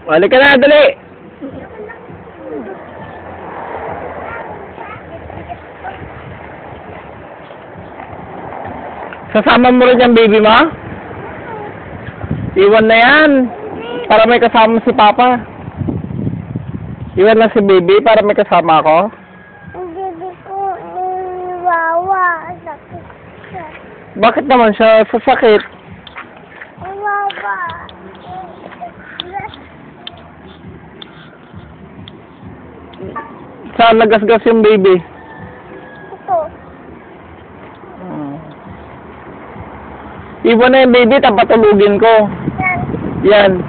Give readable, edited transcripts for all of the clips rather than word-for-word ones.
Balik ka na, dali! Sasama mo rin yung baby mo? Iwan na yan. Para may kasama si Papa. Iwan na si baby para may kasama ako. Ang baby ko, wawa. Sakit siya. Bakit naman siya sasakit? Wawa. Saan nagasgas yung baby? Ito. Iwan na yung baby, tapatulugin ko. Yan.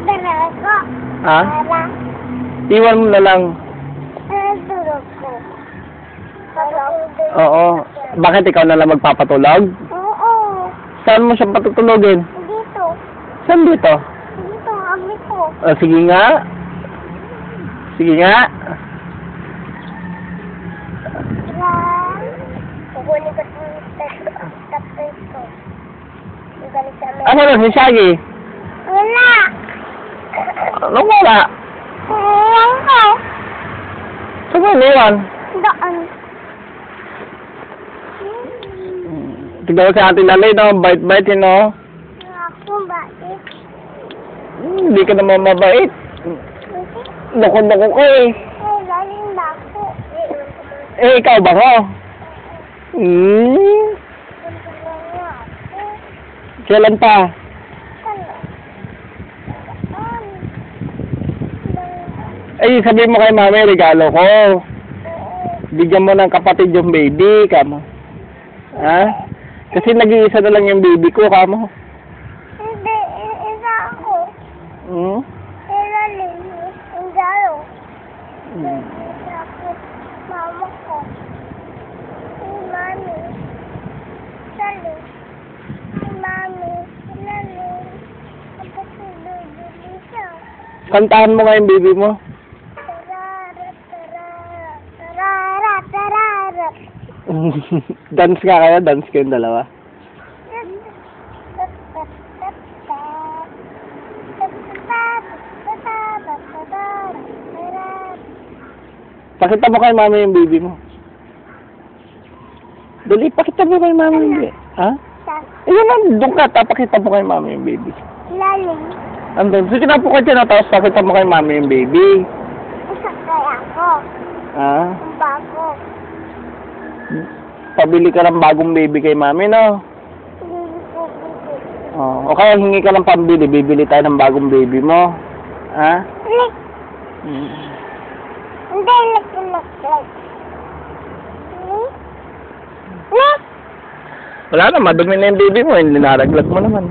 Dala ko. Ha? Para. Iwan mo na lang. Tulog ko. Oo. Bakit ikaw na lang magpapatulog? Oo. Saan mo siya patutulogin? Dito. Saan dito? Dito, kami ko. Sige nga. Sige nga. Kukunin ko yung tapos ko. Ano na si Shaggy? Wala. Ano wala? Ewan ko. Saan mo iniwan? Doon. Tignan ko si Ate Lalay, no? Bait-bait, yun, no? Ako, bakit? Hindi ka naman mabait. Loko-loko ka, eh. Galing ba ako? Eh, ikaw ba ko? Kailan pa? Ay, sabihin mo kay mami, regalo ko. Bigyan mo ng kapatid yung baby, kamo. Ha? Kasi nag-iisa na lang yung baby ko, kamo. Hindi, isa ako. Hmm? Ilalim, ang galo. Ako, mama ko. Si mami. Sali. Si mami. Ilalim. Tapos si baby siya. Kantahan mo nga yung baby mo. Tarara, tarara, tarara, tarara. Dance nga kayo, dance kayong dalawa. Pakita mo kay mami yung baby mo. Dali, pakita mo kay mami yung baby. Ha? Ayun lang, doon ka, tapakita mo kay mami yung baby. Lalim. Andun, sige na po ka dyan, tapos pakita mo kay mami yung baby. Isakay ako. Ha? Ang bago. Pabili ka ng bagong baby kay mami, no? Baby ko, baby. Oh, o kaya hingi ka ng pambili, bibili tayo ng bagong baby mo. Ha? Lick. Hindi, lick, lick, lick. Lick. Lick. Wala na, madumi na yung baby mo, hindi naraglag mo naman.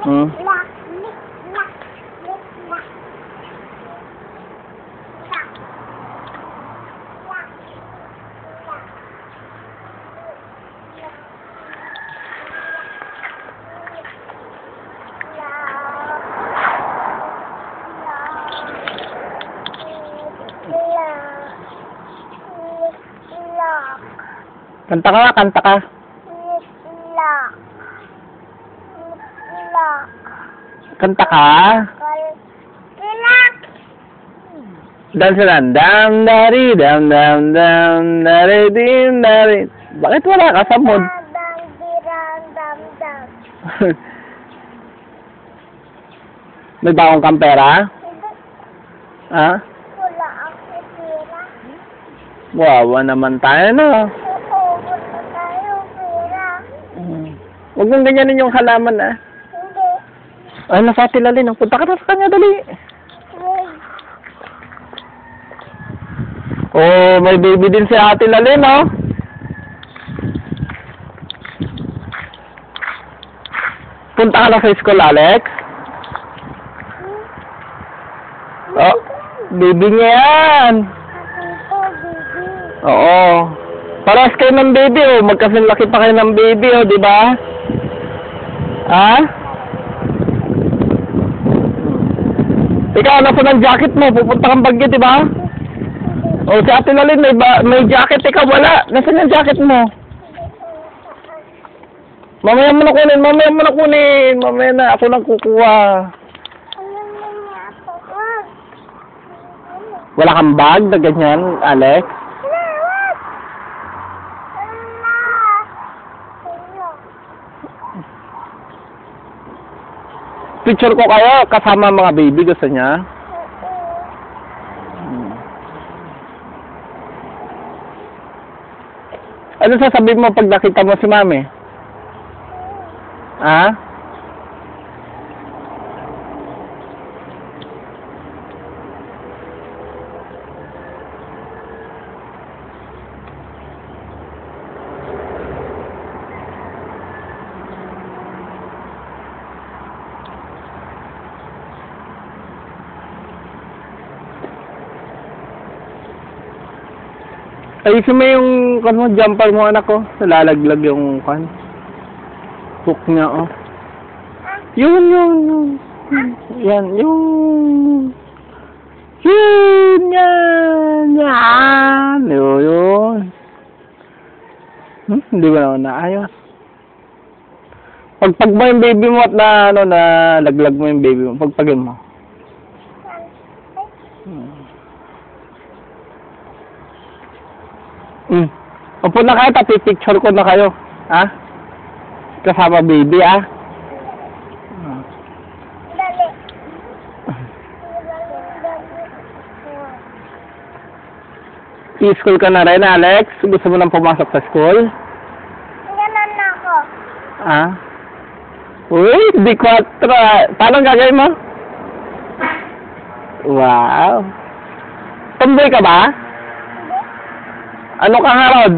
Hmm? Lick, lick, lick, lick, lick. Kanta ka, kanta ka. Kanta ka. Dance lang. Dam, dari, dam, dam, dam, dari, dim, dari. Bakit wala ka sa mood? May bakong kang pera? Ha? Wala ako pera. Wawa naman tayo, no? Oo, wala tayo pera. Huwag mong ganyanin yung halaman, ah. Hindi. Ay, nasa Lalin. Punta ka na sa kanya, dali. Oh, may baby din si Ate Lalin, no? Punta ka na sa school, Alex? Oh, baby niya yan. Ito, baby. Oo. Paras kayo ng baby, oh. Magkasing laki pa kayo ng baby, oh, di ba? Ha? Ikaw, nasa ng jacket mo. Pupunta kang Baguio, di ba? Oh, si Ate Lolin, may jacket. Ikaw wala. Nasaan yung jacket mo? Mamaya mo na kunin. Mamaya na. Ako nang kukuha. Wala kang bag na ganyan, Alex? Picture ko kayo kasama mga baby. Gusto niya? Ano sasabihin mo pag nakita mo si Mami? Ha? Ayusin mo yung jumper mo, anak ko. Nalalaglag yung hook niya, oh. Yun. Yan. Hindi ba naman naayos? Pagpag mo yung baby mo at na laglag mo yung baby mo. Pagpagin mo. Upo na kayo, picture ko na kayo. Ha? Kasama baby, ah. Dali. I-school ka na rin, Alex? Gusto mo nang pumasok sa school? Ganun na ako. Ha? Uy, D4. Paano gagawin mo? Wow. Tomboy ka ba? Ano ka nga, Rod?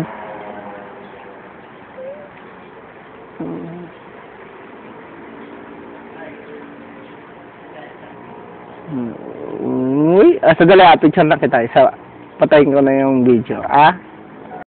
Uy, sadali, picture na kita. Patayin ko na yung video, ah?